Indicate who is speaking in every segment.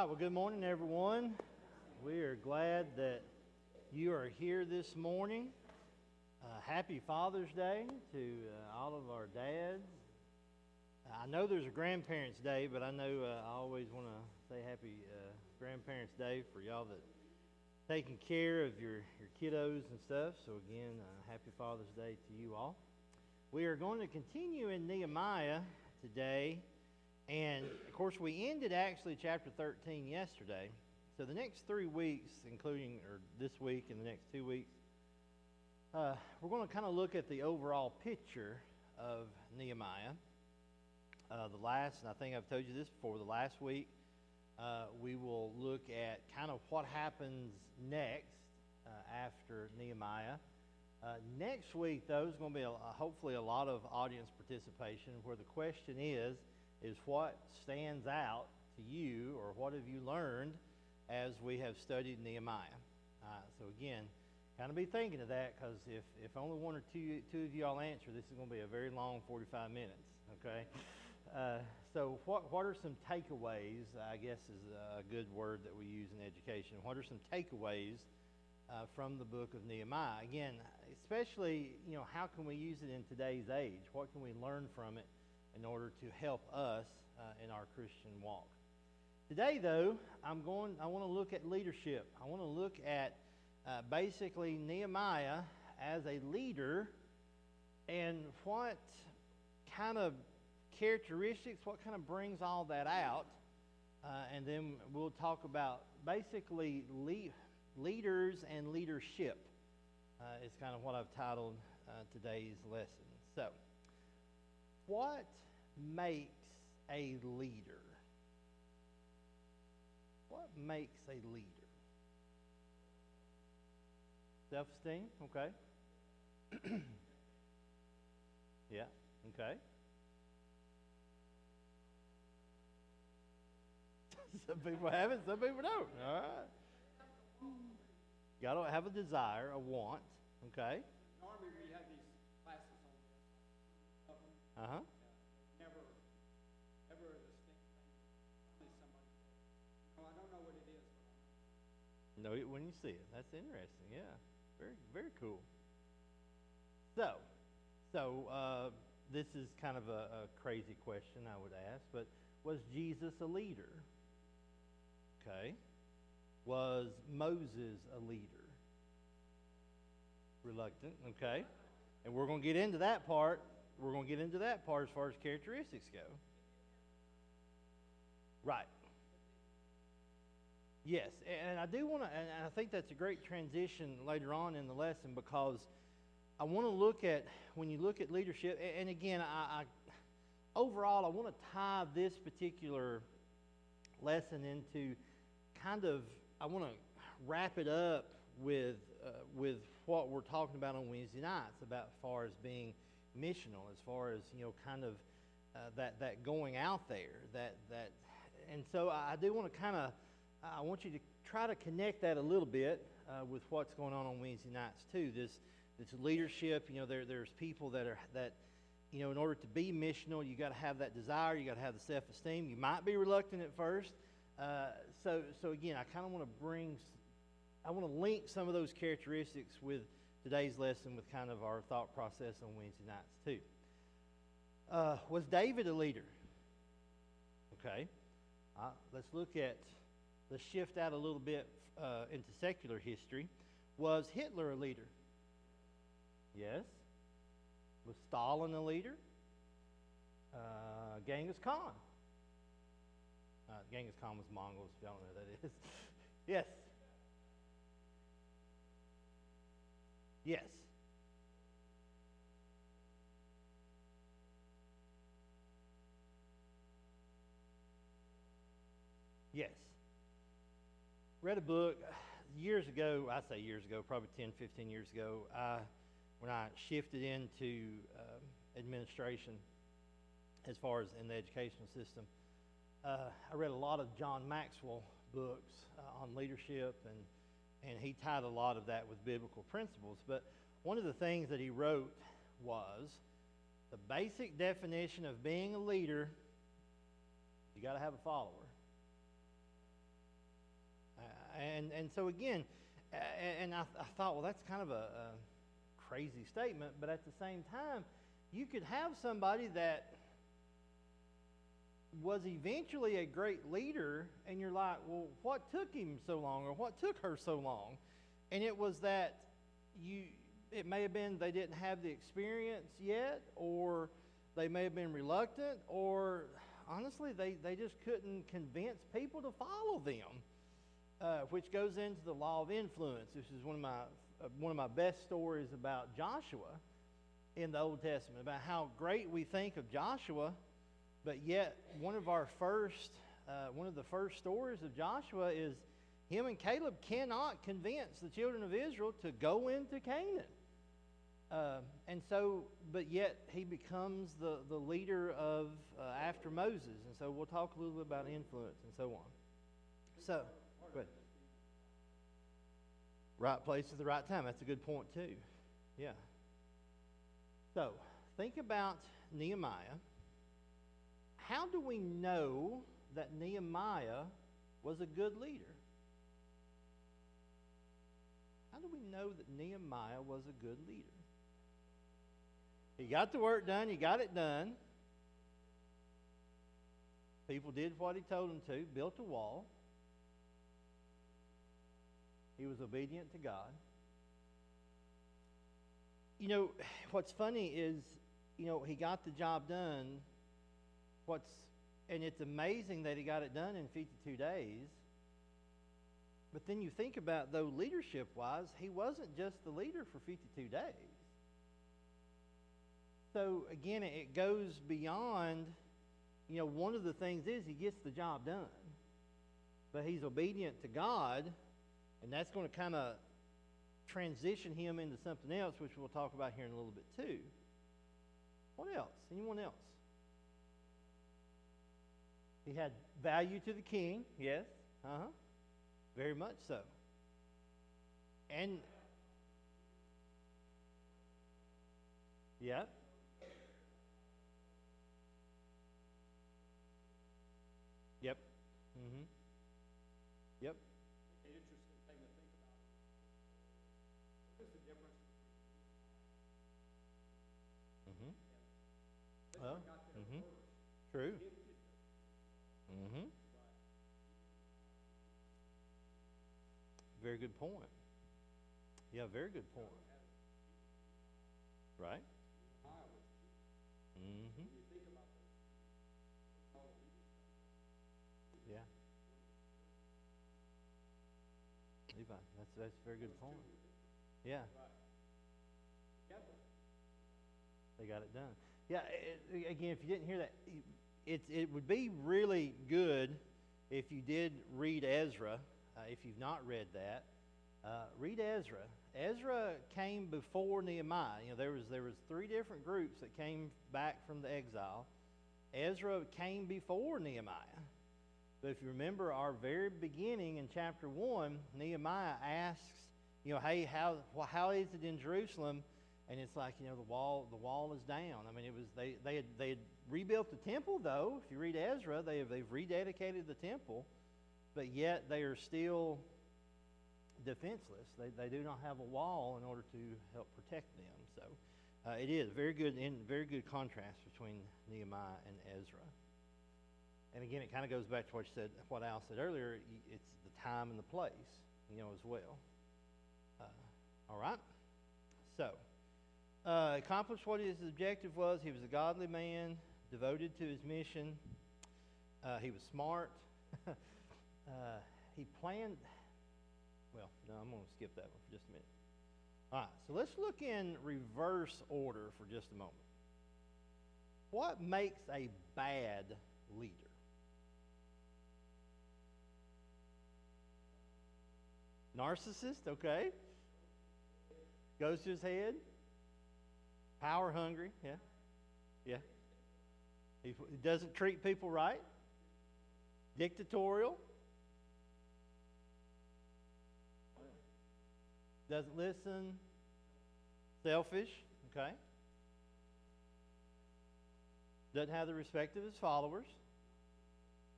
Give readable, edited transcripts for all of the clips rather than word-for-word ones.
Speaker 1: right, well, good morning, everyone. We are glad that you are here this morning. Happy Father's Day to all of our dads. I know there's a Grandparents' Day, but I know I always want to say Happy Grandparents' Day for y'all that taking care of your kiddos and stuff. So again, Happy Father's Day to you all. We are going to continue in Nehemiah today. And, of course, we ended actually chapter 13 yesterday. So the next 3 weeks, including this week and the next 2 weeks, we're going to kind of look at the overall picture of Nehemiah. And I think I've told you this before, the last week, we will look at kind of what happens next after Nehemiah. Next week, though, is going to be hopefully a lot of audience participation where the question is what stands out to you, or what have you learned as we have studied Nehemiah? So again, kind of be thinking of that, because if only one or two of you all answer, this is going to be a very long 45 minutes, okay? So what are some takeaways, I guess is a good word that we use in education. What are some takeaways from the book of Nehemiah? Again, especially, how can we use it in today's age? What can we learn from it in order to help us in our Christian walk? Today, though, I want to look at leadership. I want to look at basically Nehemiah as a leader, and what kind of characteristics, what kind of brings all that out, and then we'll talk about basically leaders and leadership is kind of what I've titled today's lesson. So, what makes a leader? What makes a leader? Self-esteem, okay. Yeah, okay. Some people have it, some people don't. All right. Got to have a desire, a want, okay.
Speaker 2: Normally we have these classes on this.
Speaker 1: Uh-huh.
Speaker 2: Never a distinct thing. Finally somebody said, I don't know what it is, but
Speaker 1: Know it when you see it. That's interesting. Yeah, very, very cool. So this is kind of a crazy question I would ask, but was Jesus a leader? Okay. Was Moses a leader? Reluctant. Okay. And we're going to get into that part. We're going to get into that part as far as characteristics go. Right. Yes, and I do want to, and I think that's a great transition later on in the lesson, because I want to look at, when you look at leadership, and again, I overall, I want to tie this particular lesson into kind of, I want to wrap it up with what we're talking about on Wednesday nights, about as far as being missional, as far as, kind of that going out there, and so I do want to kind of, I want you to try to connect that a little bit with what's going on Wednesday nights too. This leadership, there's people that in order to be missional, you got to have that desire, you got to have the self-esteem. You might be reluctant at first. So again, I kind of want to link some of those characteristics with today's lesson, with kind of our thought process on Wednesday nights too. Was David a leader? Okay. Let's shift out a little bit into secular history. Was Hitler a leader? Yes. Was Stalin a leader? Genghis Khan. Genghis Khan was Mongols, if y'all don't know who that is. Yes. Yes. Yes. Read a book years ago, I say years ago, probably 10, 15 years ago, when I shifted into administration as far as in the educational system. I read a lot of John Maxwell books on leadership, and he tied a lot of that with biblical principles. But one of the things that he wrote was the basic definition of being a leader: you got to have a follower. And so again, and I thought, well, that's kind of a crazy statement, but at the same time, you could have somebody that was eventually a great leader, and you're like, well, what took him so long, or what took her so long? And it was that it may have been they didn't have the experience yet, or they may have been reluctant, or honestly, they just couldn't convince people to follow them, which goes into the law of influence. This is one of my best stories about Joshua in the Old Testament, about how great we think of Joshua, but yet one of the first stories of Joshua is him and Caleb cannot convince the children of Israel to go into Canaan. But yet he becomes the leader of after Moses, and so we'll talk a little bit about influence and so on. So, go ahead. Right place at the right time. That's a good point too. Yeah. So, think about Nehemiah. How do we know that Nehemiah was a good leader? How do we know that Nehemiah was a good leader? He got the work done. He got it done. People did what he told them to, built a wall. He was obedient to God. You know, what's funny is, he got the job done. And it's amazing that he got it done in 52 days. But then you think about, though, leadership-wise, he wasn't just the leader for 52 days. So, again, it goes beyond, one of the things is he gets the job done. But he's obedient to God, and that's going to kind of transition him into something else, which we'll talk about here in a little bit too. What else? Anyone else? He had value to the king, yes. Very much so. And, yeah. Yep. Yep.
Speaker 2: An interesting thing to think about. What is the difference between this one got there first.
Speaker 1: True. Very good point. Yeah, very good point. Right? Yeah. Levi, that's a very good point. Yeah. They got it done. Yeah, again, if you didn't hear that, it would be really good if you did read Ezra. If you've not read that, read Ezra. Ezra came before Nehemiah. There was 3 different groups that came back from the exile. Ezra came before Nehemiah. But if you remember our very beginning in chapter 1, Nehemiah asks, hey, how is it in Jerusalem? And it's like, the wall is down. I mean, it was they had rebuilt the temple, though. If you read Ezra, they've rededicated the temple, but yet they are still defenseless. They do not have a wall in order to help protect them. So it is very good contrast between Nehemiah and Ezra. And again, it kind of goes back to what Al said earlier. It's the time and the place, as well. All right. So, accomplished what his objective was. He was a godly man, devoted to his mission. He was smart. He planned. Well, no, I'm going to skip that one for just a minute. All right. So let's look in reverse order for just a moment. What makes a bad leader? Narcissist, okay. Goes to his head. Power hungry, yeah. He doesn't treat people right. Dictatorial. Doesn't listen. Selfish, okay. Doesn't have the respect of his followers.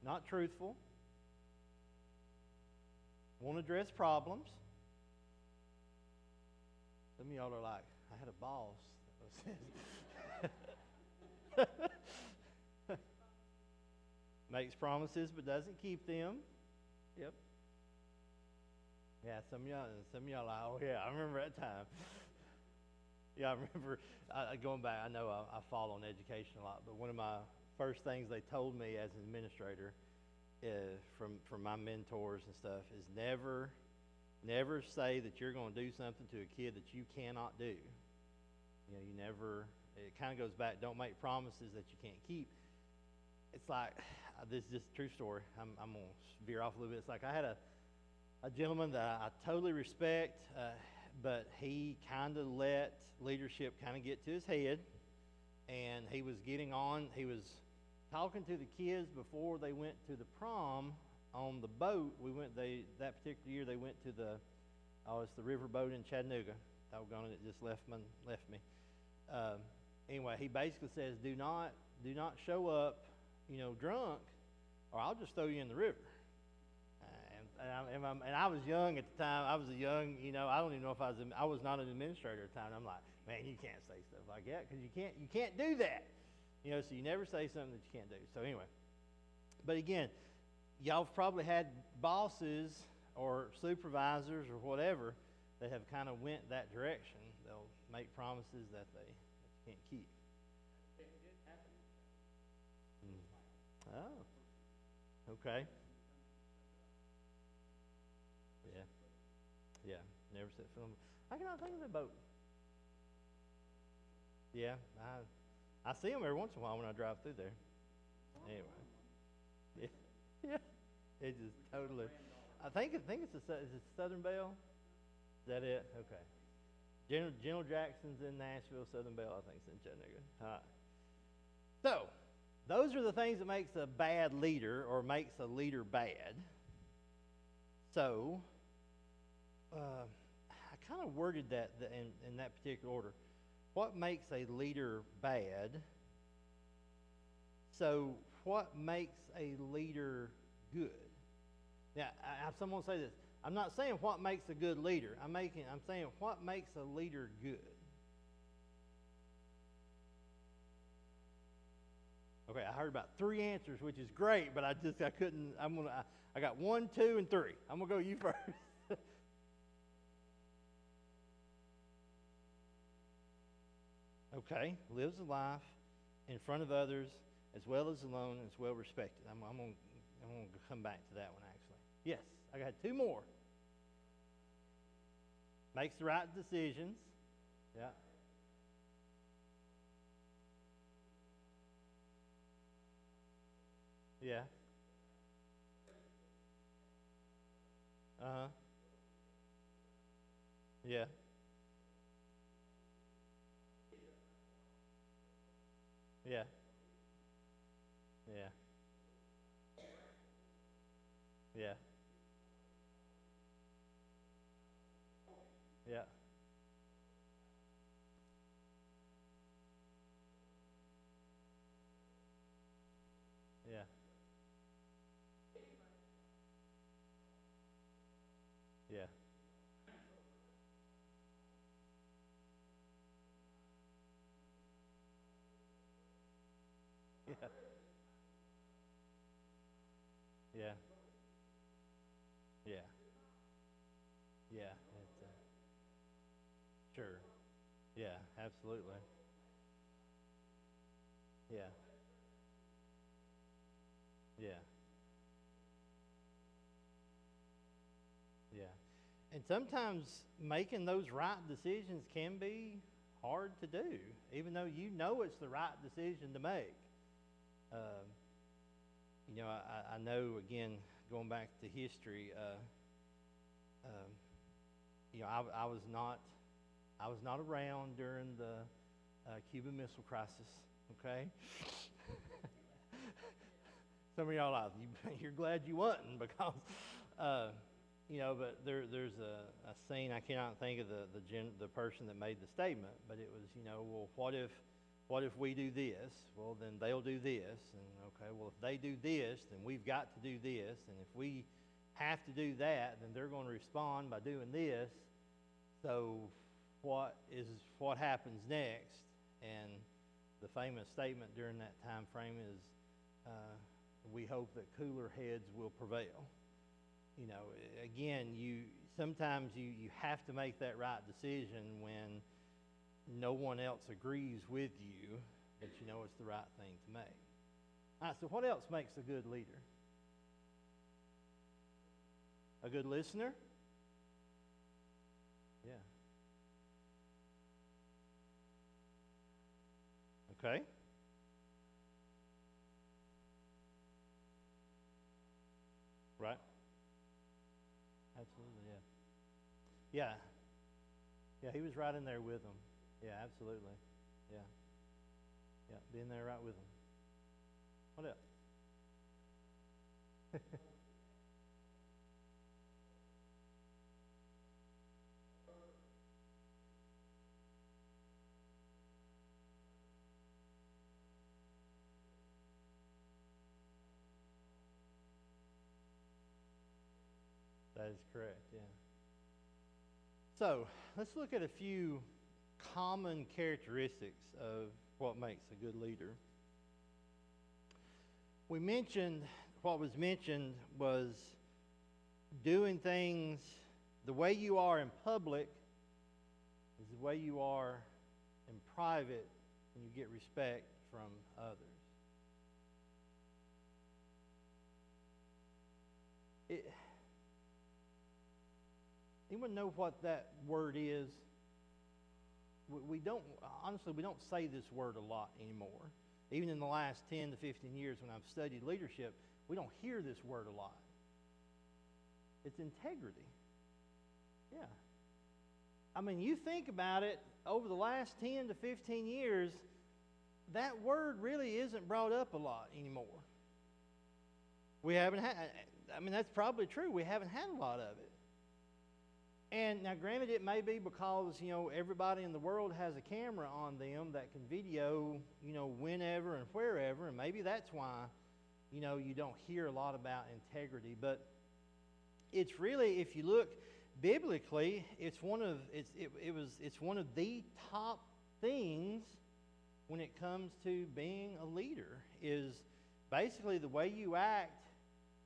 Speaker 1: Not truthful. won't address problems. Some of y'all are like, I had a boss that was makes promises but doesn't keep them. Yep. Yeah, some of y'all like, oh yeah, I remember that time. Yeah, I remember going back. I know I fall on education a lot, but one of my first things they told me as an administrator from my mentors and stuff is never say that you're going to do something to a kid that you cannot do. You know, you never. It kind of goes back. Don't make promises that you can't keep. It's like this is just a true story. I'm going to veer off a little bit. It's like I had a gentleman that I totally respect, but he kind of let leadership kind of get to his head, and he was getting on. He was talking to the kids before they went to the prom on the boat. That particular year they went to it's the river boat in Chattanooga. Doggone it, just left me. Anyway, he basically says, do not show up, drunk, or I'll just throw you in the river. And I was young at the time. I was I don't even know if I was not an administrator at the time. I'm like, man, you can't say stuff like that because you can't do that. So you never say something that you can't do. So anyway, but again, y'all have probably had bosses or supervisors or whatever that have kind of went that direction. They'll make promises that they can't keep.
Speaker 2: It did happen.
Speaker 1: Oh, okay. Yeah, never set film. I cannot think of the boat. Yeah, I see them every once in a while when I drive through there. Anyway, yeah, it just totally. I think it's is it Southern Belle? Is that it? Okay. General Jackson's in Nashville. Southern Belle, I think, is in Chattanooga. All right. So, those are the things that makes a bad leader or makes a leader bad. So, I kind of worded that in that particular order. What makes a leader bad? So, what makes a leader good? Now, I have someone say this. I'm not saying what makes a good leader. I'm saying what makes a leader good. Okay, I heard about 3 answers, which is great, but I couldn't. I got 1, 2, and 3. I'm gonna go you first. Okay, lives a life in front of others as well as alone and is well respected. I'm gonna come back to that one actually. Yes, I got 2 more. Makes the right decisions. Yeah. Yeah. Uh-huh. Yeah. Yeah. Yeah. Yeah. Yeah. Yeah. Yeah. Yeah. Yeah. Yeah. Yeah. It's, sure. Yeah, absolutely. Yeah. Yeah. Yeah. And sometimes making those right decisions can be hard to do, even though you know it's the right decision to make. Um, I know, again, going back to history, um, I was not around during the Cuban Missile Crisis. Okay, some of y'all you're glad you wasn't because, but there's a scene. I cannot think of the person that made the statement, but it was well, what if we do this? Well, then they'll do this, and okay, well if they do this, then we've got to do this, and if we have to do that, then they're going to respond by doing this. So what happens next? And the famous statement during that time frame is, we hope that cooler heads will prevail. You know, again, sometimes you have to make that right decision when no one else agrees with you, but you know it's the right thing to make. All right, so what else makes a good leader? A good listener? Yeah. Okay. Right. Absolutely, yeah. Yeah. Yeah, he was right in there with them. Yeah, absolutely. Yeah. Yeah, being there right with them. What else? That is correct, yeah. So, let's look at a few common characteristics of what makes a good leader. What was mentioned was doing things the way you are in public is the way you are in private, and you get respect from others. Anyone know what that word is? We don't say this word a lot anymore. Even in the last 10 to 15 years when I've studied leadership, we don't hear this word a lot. It's integrity. Yeah. I mean, you think about it, over the last 10 to 15 years, that word really isn't brought up a lot anymore. We haven't had, I mean, that's probably true. We haven't had a lot of it. And now, granted, it may be because, you know, everybody in the world has a camera on them that can video, you know, whenever and wherever, and maybe that's why, you know, you don't hear a lot about integrity. But it's really, if you look biblically, it's one of the top things when it comes to being a leader, is basically the way you act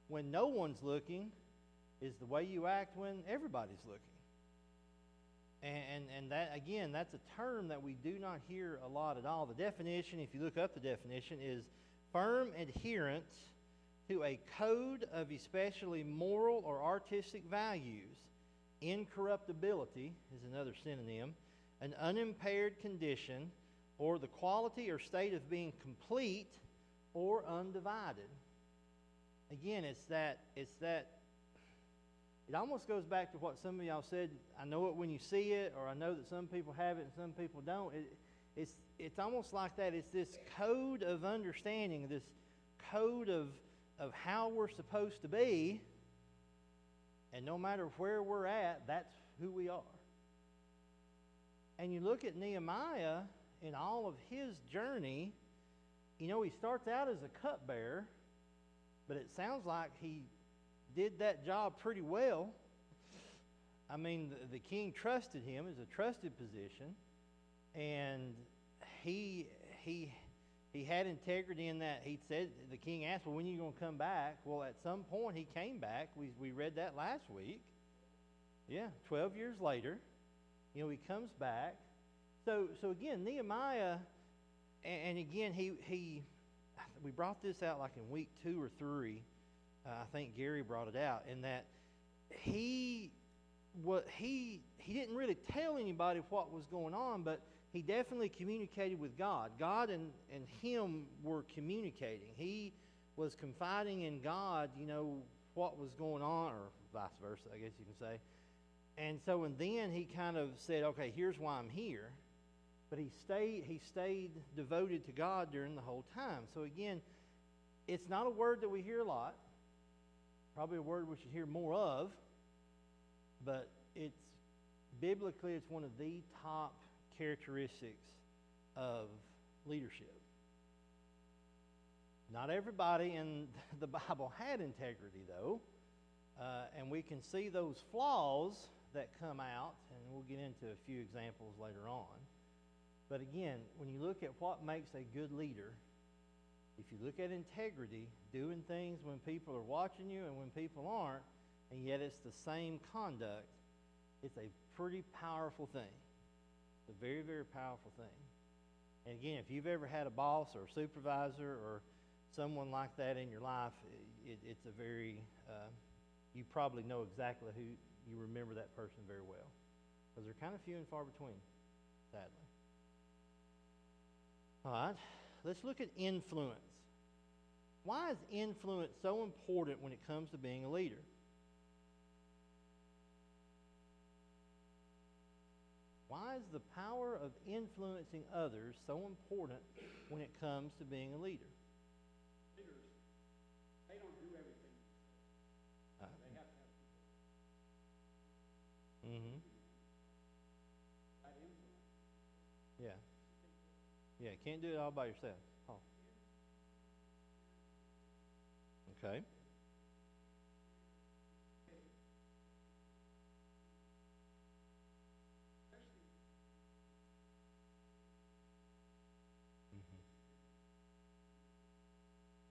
Speaker 1: when no one's looking is the way you act when everybody's looking. And that, again, that's a term that we do not hear a lot at all. The definition, if you look up the definition, is firm adherence to a code of especially moral or artistic values. Incorruptibility is another synonym. An unimpaired condition, or the quality or state of being complete or undivided. Again, it's that it almost goes back to what some of y'all said, I know it when you see it, or I know that some people have it and some people don't. It's almost like that. It's this code of understanding, this code of how we're supposed to be, and no matter where we're at, that's who we are. And you look at Nehemiah in all of his journey, you know, he starts out as a cupbearer, but it sounds like he did that job pretty well. I mean, the king trusted him as a trusted position, and he had integrity in that. He said, the king asked, well, when are you going to come back? Well, at some point he came back. We read that last week. Yeah, 12 years later, you know, he comes back. So again, Nehemiah, and again, we brought this out like in week 2 or 3. I think Gary brought it out, in that he didn't really tell anybody what was going on, but he definitely communicated with God. God and him were communicating. He was confiding in God, you know, what was going on, or vice versa, I guess you can say. And so, and then he kind of said, okay, here's why I'm here. But he stayed devoted to God during the whole time. So again, it's not a word that we hear a lot. Probably a word we should hear more of, but biblically it's one of the top characteristics of leadership. Not everybody in the Bible had integrity, though. and we can see those flaws that come out, and we'll get into a few examples later on. But again, when you look at what makes a good leader, if you look at integrity, doing things when people are watching you and when people aren't, and yet it's the same conduct, it's a pretty powerful thing. It's a very, very powerful thing. And again, if you've ever had a boss or a supervisor or someone like that in your life, it's a very, you probably know exactly who, you remember that person very well. Because they're kind of few and far between, sadly. All right, let's look at influence. Why is influence so important when it comes to being a leader? Why is the power of influencing others so important when it comes to being a leader?
Speaker 2: Leaders, they don't do everything. They have to have people.
Speaker 1: Mm-hmm.
Speaker 2: That influence.
Speaker 1: Yeah. Yeah, can't do it all by yourself. Oh. Okay.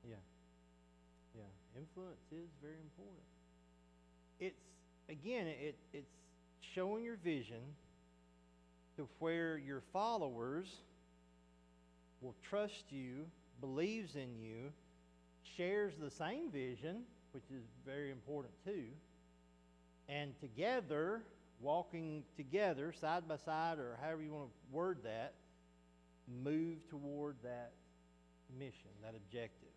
Speaker 1: Yeah. Yeah. Influence is very important. It's showing your vision to where your followers will trust you, believes in you, shares the same vision, which is very important too, and together, walking together, side by side, or however you want to word that, move toward that mission, that objective.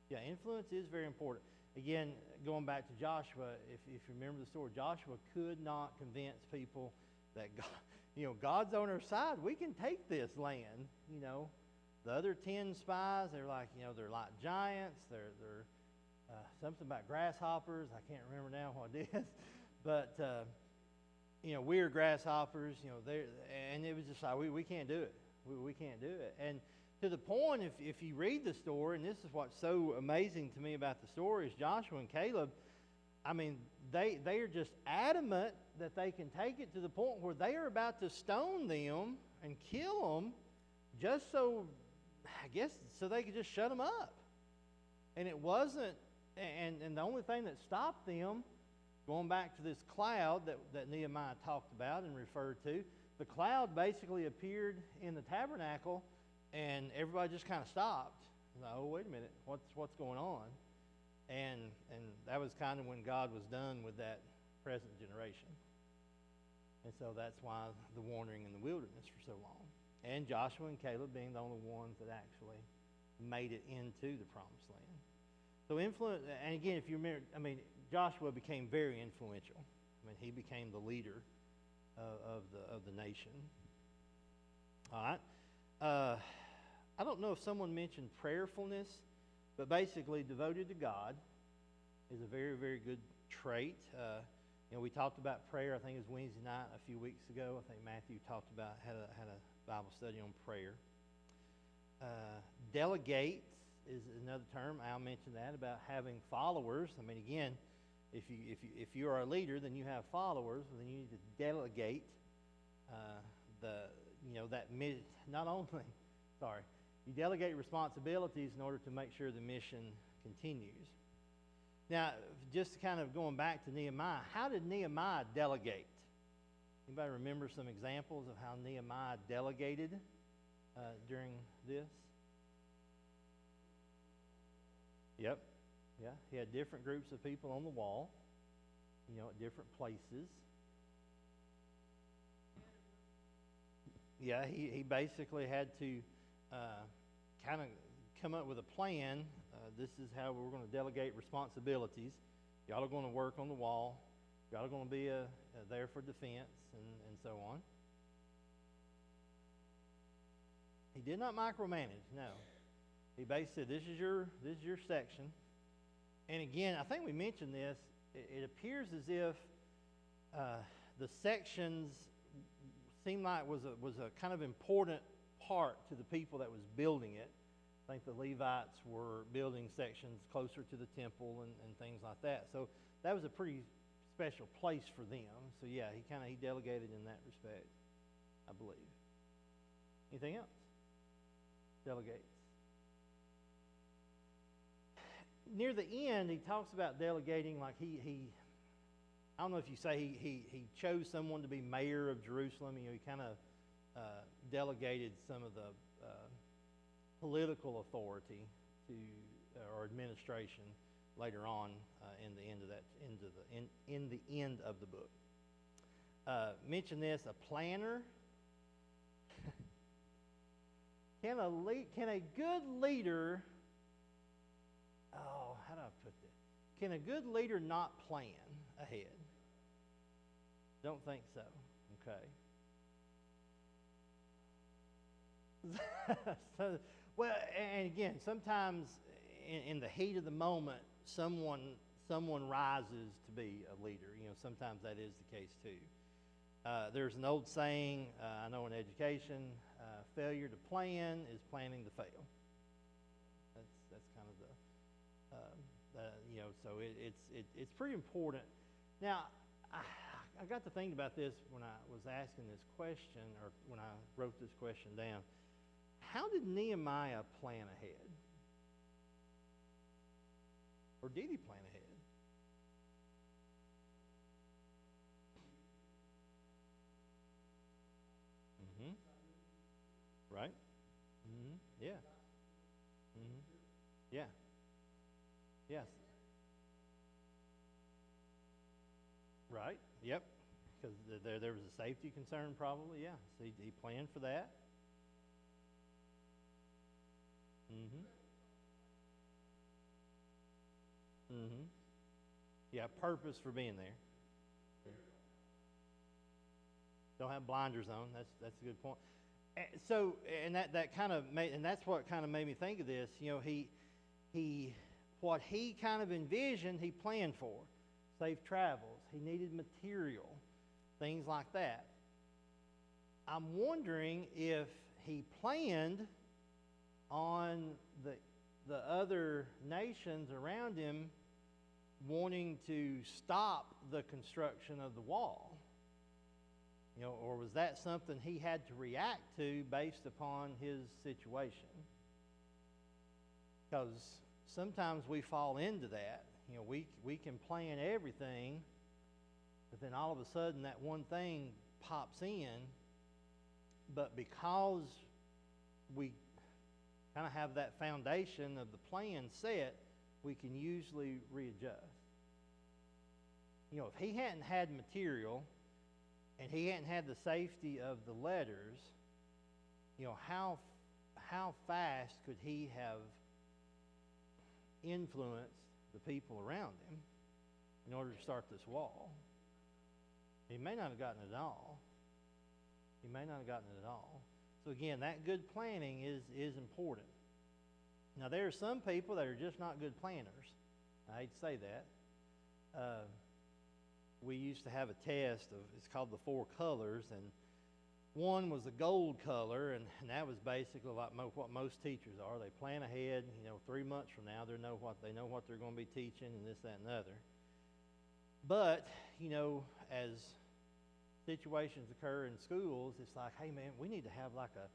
Speaker 1: Yeah, influence is very important. Again, going back to Joshua, if you remember the story, Joshua could not convince people that God, God's on our side. We can take this land. The other 10 spies, they're like, they're like giants. They're something about grasshoppers. I can't remember now what it is, but we're grasshoppers. And it was just like we can't do it. We can't do it. And to the point, if you read the story, and this is what's so amazing to me about the story, is Joshua and Caleb, they are just adamant that they can take it to the point where they are about to stone them and kill them just so they could just shut them up. And it wasn't, and the only thing that stopped them, going back to this cloud that Nehemiah talked about and referred to, the cloud basically appeared in the tabernacle, and everybody just kind of stopped. Like, oh, wait a minute, what's going on? And that was kind of when God was done with that present generation. And so that's why the wandering in the wilderness for so long. And Joshua and Caleb being the only ones that actually made it into the promised land. So influence, and again, if you remember, Joshua became very influential. He became the leader of the nation. All right. I don't know if someone mentioned prayerfulness, but basically devoted to God is a very, very good trait. We talked about prayer, I think it was Wednesday night a few weeks ago. I think Matthew talked about, had a Bible study on prayer. Delegate is another term. Al mentioned that about having followers. Again, if you are a leader, then you have followers. Then you need to delegate you delegate responsibilities in order to make sure the mission continues. Now, just kind of going back to Nehemiah, how did Nehemiah delegate? Anybody remember some examples of how Nehemiah delegated during this? Yep. Yeah, he had different groups of people on the wall, at different places. Yeah, he basically had to kind of come up with a plan. This is how we're going to delegate responsibilities. Y'all are going to work on the wall. Y'all are going to be there for defense and so on. He did not micromanage, no. He basically said, this is your section. And again, I think we mentioned this. It appears as if the sections seemed like was a kind of important part to the people that was building it. I think the Levites were building sections closer to the temple and things like that. So that was a pretty special place for them. So yeah, he delegated in that respect, I believe. Anything else? Delegates. Near the end, he talks about delegating like he I don't know if you say he chose someone to be mayor of Jerusalem. You know, he kind of delegated some of the political authority to or administration later on in the end of the book. Mention this: a planner. Can a good leader? Oh, how do I put this? Can a good leader not plan ahead? Don't think so. Okay. So, well, and again, sometimes in the heat of the moment, someone rises to be a leader. You know, sometimes that is the case too. There's an old saying I know in education: failure to plan is planning to fail. That's kind of you know. So it's pretty important. Now, I got to thinking about this when I was asking this question, or when I wrote this question down. How did Nehemiah plan ahead? Or did he plan ahead? Right? Yeah. Yeah. Yes. Right. Yep. Because there was a safety concern, probably. Yeah. So he planned for that. Yeah. Purpose for being there. Don't have blinders on. That's a good point. So, and that kind of made, and that's what kind of made me think of this. You know, what he kind of envisioned, he planned for. Safe travels. He needed material, things like that. I'm wondering if he planned on the other nations around him wanting to stop the construction of the wall. You know, or was that something he had to react to based upon his situation? Because sometimes we fall into that. You know, we can plan everything, but then all of a sudden that one thing pops in. But because we kind of have that foundation of the plan set, we can usually readjust. You know, if he hadn't had material and he hadn't had the safety of the letters, you know, how fast could he have influenced the people around him in order to start this wall? He may not have gotten it all. He may not have gotten it at all. So again, that good planning is important. Now, there are some people that are just not good planners. I hate to say that. We used to have a test of, it's called the 4 colors, and one was the gold color, and that was basically like what most teachers are. They plan ahead. You know, 3 months from now, they know what they're going to be teaching, and this, that, and the other. But you know, as situations occur in schools, it's like, hey man, we need to have like a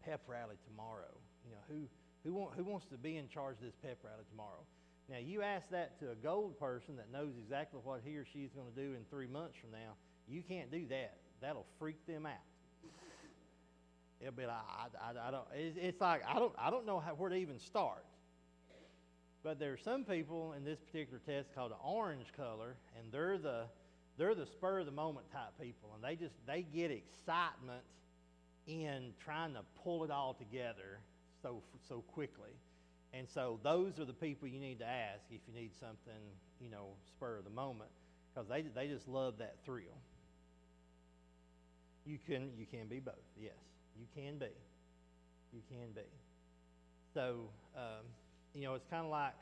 Speaker 1: pep rally tomorrow. You know, who wants to be in charge of this pep rally tomorrow? Now, you ask that to a gold person that knows exactly what he or she is going to do in 3 months from now. You can't do that. That'll freak them out. It'll be like, I don't. It's like I don't know where to even start. But there are some people in this particular test called the orange color, and they're the spur of the moment type people, and they get excitement in trying to pull it all together so quickly. And so those are the people you need to ask if you need something, you know, spur of the moment, because they just love that thrill. You can be both. Yes, you can be. You can be. So you know, it's kind of like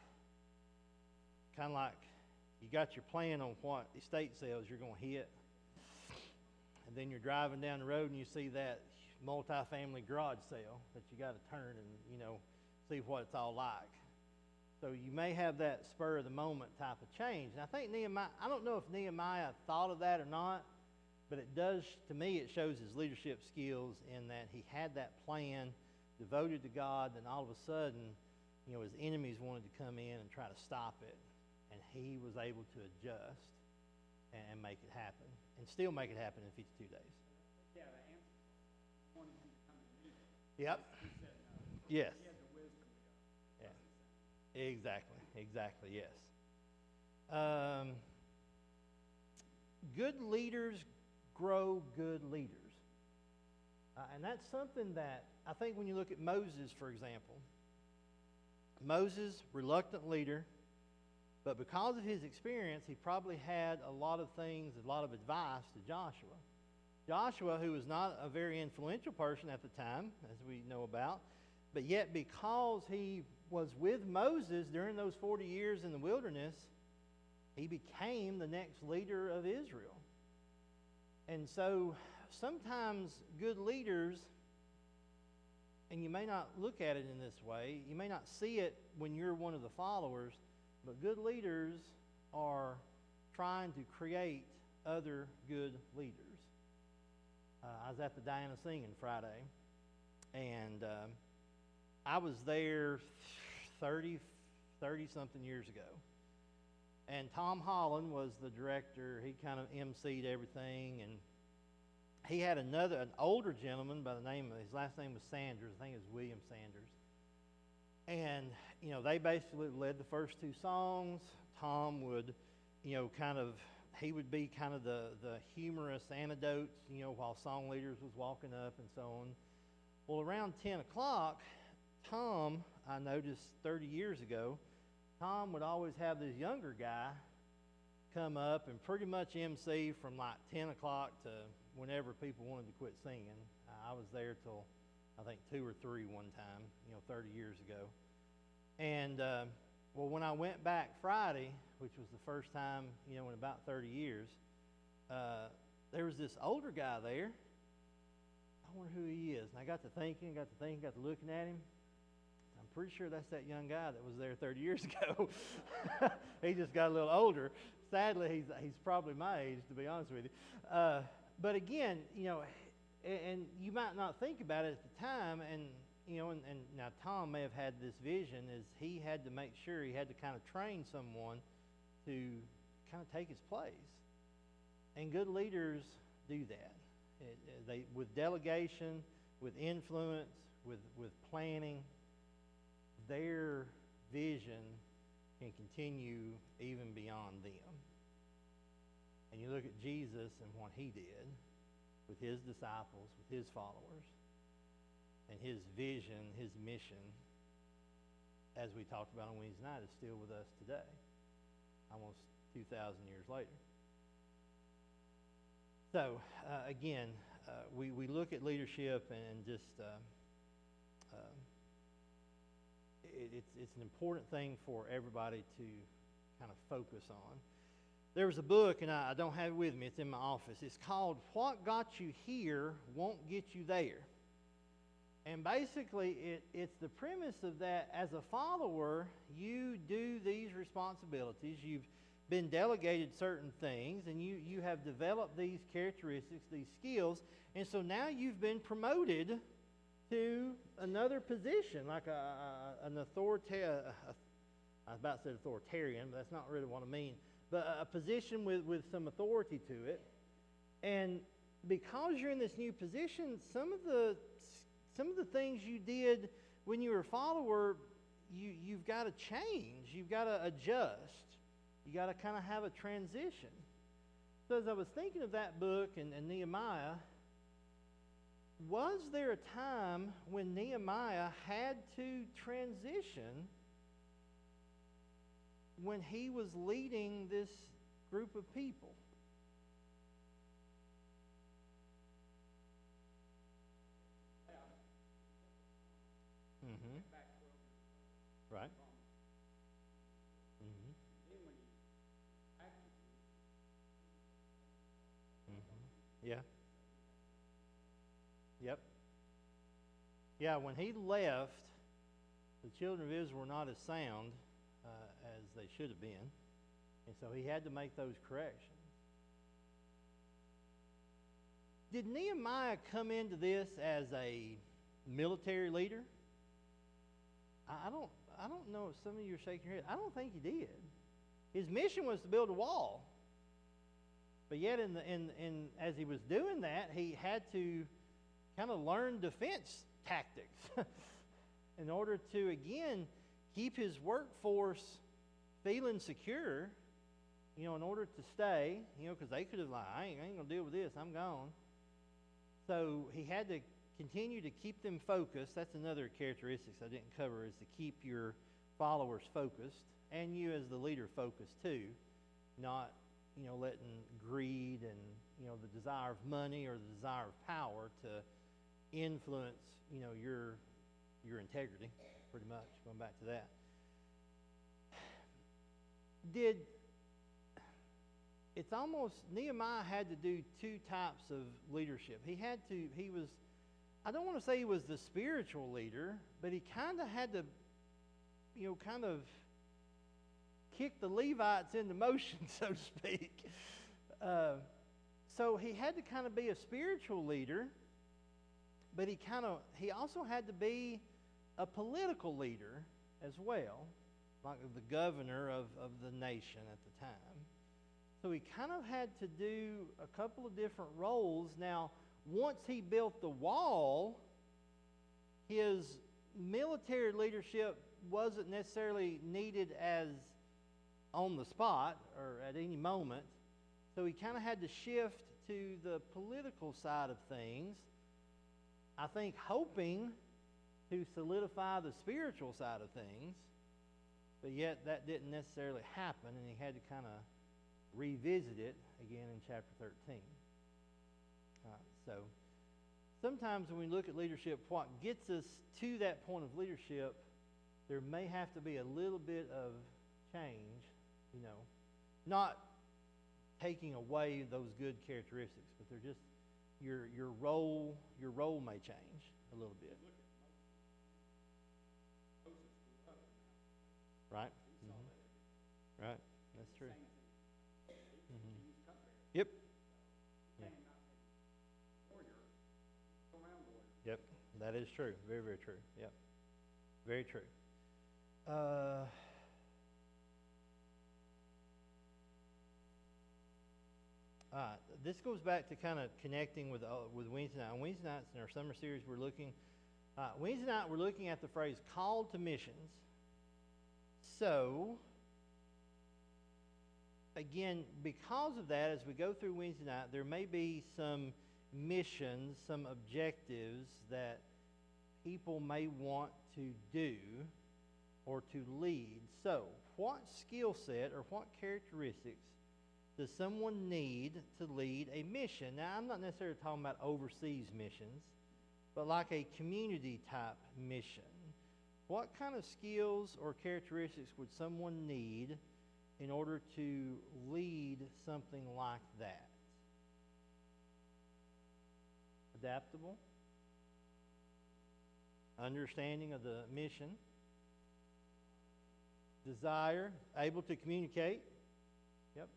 Speaker 1: you got your plan on what estate sales you're going to hit, and then you're driving down the road and you see that multifamily garage sale that you got to turn and, you know, see what it's all like. So you may have that spur of the moment type of change. And I think Nehemiah, I don't know if Nehemiah thought of that or not, but it does, to me, it shows his leadership skills in that he had that plan devoted to God, and all of a sudden, his enemies wanted to come in and try to stop it. And he was able to adjust and make it happen, and still make it happen in 52 days.
Speaker 2: Yeah, the answer wanted him to come and lead it.
Speaker 1: Yep.
Speaker 2: He said no.
Speaker 1: Yes.
Speaker 2: He had the wisdom to go.
Speaker 1: Yeah. Exactly, yes. Good leaders grow good leaders. And that's something that I think when you look at Moses, for example, Moses, reluctant leader, but because of his experience, he probably had a lot of things, a lot of advice to Joshua. Joshua, who was not a very influential person at the time, as we know about, but yet because he was with Moses during those 40 years in the wilderness, he became the next leader of Israel. And so sometimes good leaders, and you may not look at it in this way, you may not see it when you're one of the followers, but good leaders are trying to create other good leaders. I was at the Diana Singing Friday, and I was there 30-something years ago. And Tom Holland was the director. He kind of emceed everything, and he had an older gentleman by the name of, his last name was Sanders. I think it was William Sanders. And, they basically led the first two songs. Tom would, he would be kind of the humorous anecdotes, while song leaders was walking up and so on. Well, around 10 o'clock, Tom, I noticed 30 years ago, Tom would always have this younger guy come up and pretty much MC from like 10 o'clock to whenever people wanted to quit singing. I was there till, I think, 2 or 3 one time, 30 years ago. And, well, when I went back Friday, which was the first time, in about 30 years, there was this older guy there. I wonder who he is. And I got to thinking, got to looking at him. I'm pretty sure that's that young guy that was there 30 years ago. He just got a little older. Sadly, he's probably my age, to be honest with you. But again, and you might not think about it at the time, and now Tom may have had this vision, is he had to make sure he had to kind of train someone to kind of take his place. And good leaders do that. With delegation, with influence, with planning, their vision can continue even beyond them. And you look at Jesus and what he did with his disciples, with his followers, and his vision, his mission, as we talked about on Wednesday night, is still with us today, almost 2,000 years later. So, again, we look at leadership and just it's an important thing for everybody to kind of focus on. There was a book, and I don't have it with me. It's in my office. It's called What Got You Here Won't Get You There. And basically, it's the premise of that as a follower, you do these responsibilities. You've been delegated certain things, and you have developed these characteristics, these skills, and so now you've been promoted to another position, like an authoritarian. I was about to say authoritarian, but that's not really what I mean. But a position with some authority to it. And because you're in this new position, some of the things you did when you were a follower, you've got to change. You've got to adjust. You got to kind of have a transition. So as I was thinking of that book and Nehemiah, was there a time when Nehemiah had to transition when he was leading this group of people? Mm-hmm. Right. Mm-hmm. Mm-hmm. Yeah. Yep. Yeah, when he left, the children of Israel were not as sound they should have been. And so he had to make those corrections. Did Nehemiah come into this as a military leader? I don't know if some of you are shaking your head. I don't think he did. His mission was to build a wall. But yet, as he was doing that, he had to kind of learn defense tactics in order to, again, keep his workforce feeling secure, in order to stay, because they could have I ain't going to deal with this, I'm gone. So he had to continue to keep them focused. That's another characteristic I didn't cover, is to keep your followers focused, and you as the leader focused too, not letting greed and the desire of money or the desire of power to influence your integrity, pretty much, going back to that. It's almost, Nehemiah had to do two types of leadership. I don't want to say he was the spiritual leader, but he kind of had to, kind of kick the Levites into motion, so to speak. So he had to kind of be a spiritual leader, but he also had to be a political leader as well, like the governor of the nation at the time. So he kind of had to do a couple of different roles. Now, once he built the wall, his military leadership wasn't necessarily needed as on the spot or at any moment. So he kind of had to shift to the political side of things, I think hoping to solidify the spiritual side of things, but yet that didn't necessarily happen, and he had to kind of revisit it again in chapter 13. So sometimes when we look at leadership, what gets us to that point of leadership, there may have to be a little bit of change, not taking away those good characteristics, but they're just your role may change a little bit. Right? Mm-hmm. Right. That's true. Mm-hmm. Yep. Yeah. Yep. That is true. Very, very true. Yep. Very true. This goes back to kind of connecting with Wednesday night. On Wednesday nights in our summer series, Wednesday night we're looking at the phrase "called to missions." So, again, because of that, as we go through Wednesday night, there may be some missions, some objectives that people may want to do or to lead. So, what skill set or what characteristics does someone need to lead a mission? Now, I'm not necessarily talking about overseas missions, but like a community type mission. What kind of skills or characteristics would someone need in order to lead something like that? Adaptable, understanding of the mission, desire, able to communicate. Yep.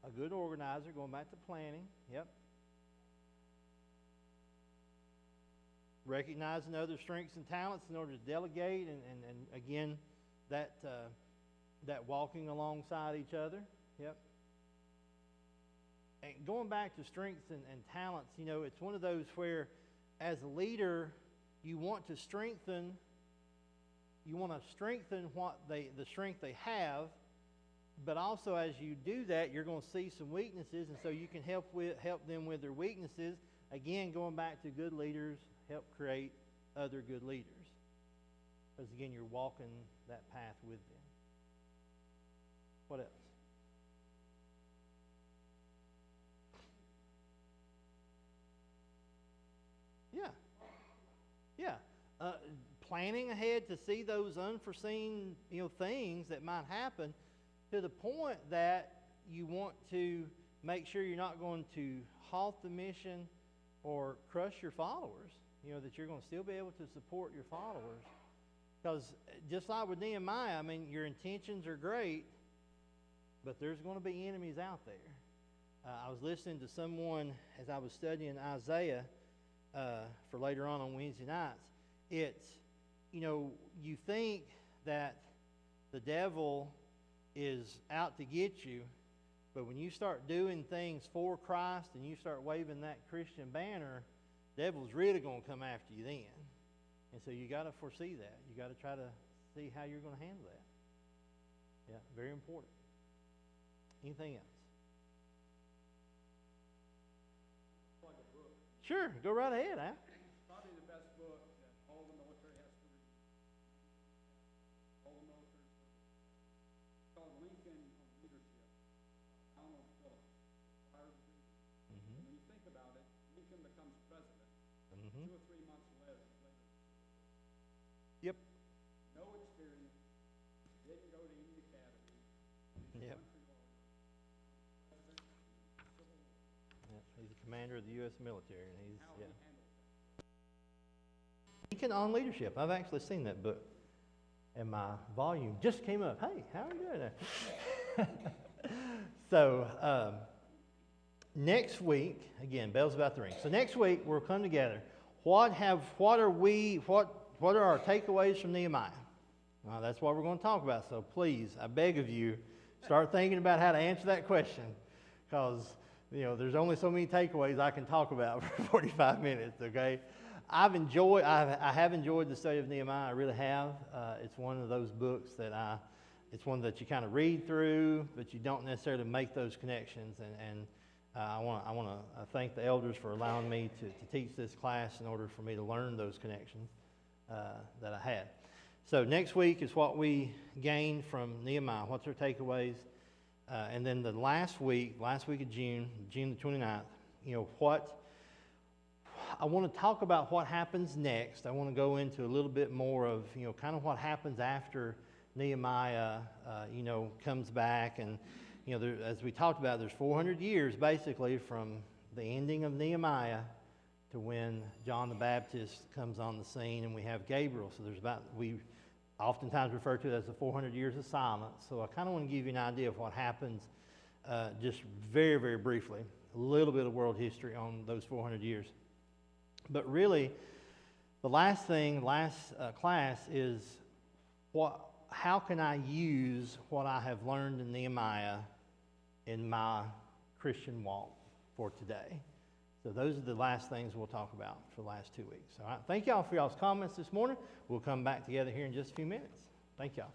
Speaker 1: A good organizer, going back to planning. Yep. Recognizing other strengths and talents in order to delegate, and again, that walking alongside each other. Yep. And going back to strengths and talents, it's one of those where, as a leader, you want to strengthen what the strength they have, but also as you do that, you're going to see some weaknesses, and so you can help them with their weaknesses. Again, going back to good leaders help create other good leaders, because again, you're walking that path with them. What else? Yeah. Planning ahead to see those unforeseen, things that might happen, to the point that you want to make sure you're not going to halt the mission or crush your followers. That you're going to still be able to support your followers Because just like with Nehemiah, I mean, your intentions are great, but there's going to be enemies out there. I was listening to someone as I was studying Isaiah for later on Wednesday nights. It's, you think that the devil is out to get you, but when you start doing things for Christ and you start waving that Christian banner, the devil's really going to come after you then. And so you got to foresee that. You got to try to see how you're going to handle that. Yeah, very important. Anything else?
Speaker 2: Like a book.
Speaker 1: Sure, go right ahead, Al.
Speaker 2: Probably the best book that all the military has to read. All the military. It's called Lincoln on Leadership. Donald Phillips. Required reading.
Speaker 1: Mm-hmm.
Speaker 2: When you think about it, Lincoln becomes president.
Speaker 1: Mm-hmm.
Speaker 2: 2 or 3 months later.
Speaker 1: Yep.
Speaker 2: No experience. Didn't go to any academy.
Speaker 1: Yep.
Speaker 2: Country lawyer. President. Civil War.
Speaker 1: Yep. He's the commander of the U.S. military, and he's
Speaker 2: How he handled that.
Speaker 1: Lincoln on Leadership. I've actually seen that book, and my volume just came up. Hey, how are you doing there? So next week, again, bells about the ring. So next week we'll come together. What are our takeaways from Nehemiah? That's what we're going to talk about. So please, I beg of you, start thinking about how to answer that question, because there's only so many takeaways I can talk about for 45 minutes. Okay, I have enjoyed the study of Nehemiah. I really have. It's one of those books that it's one that you kind of read through, but you don't necessarily make those connections. And I want to thank the elders for allowing me to teach this class in order for me to learn those connections that I had. So next week is what we gained from Nehemiah. What's our takeaways? And then the last week of June the 29th, I want to talk about what happens next. I want to go into a little bit more of, kind of what happens after Nehemiah, comes back. And, as we talked about, there's 400 years basically from the ending of Nehemiah to when John the Baptist comes on the scene and we have Gabriel. So we oftentimes refer to it as the 400 years of silence. So I kind of want to give you an idea of what happens just very, very briefly. A little bit of world history on those 400 years. But really, the last class is how can I use what I have learned in Nehemiah in my Christian walk for today. So those are the last things we'll talk about for the last 2 weeks. All right. Thank y'all for y'all's comments this morning. We'll come back together here in just a few minutes. Thank y'all.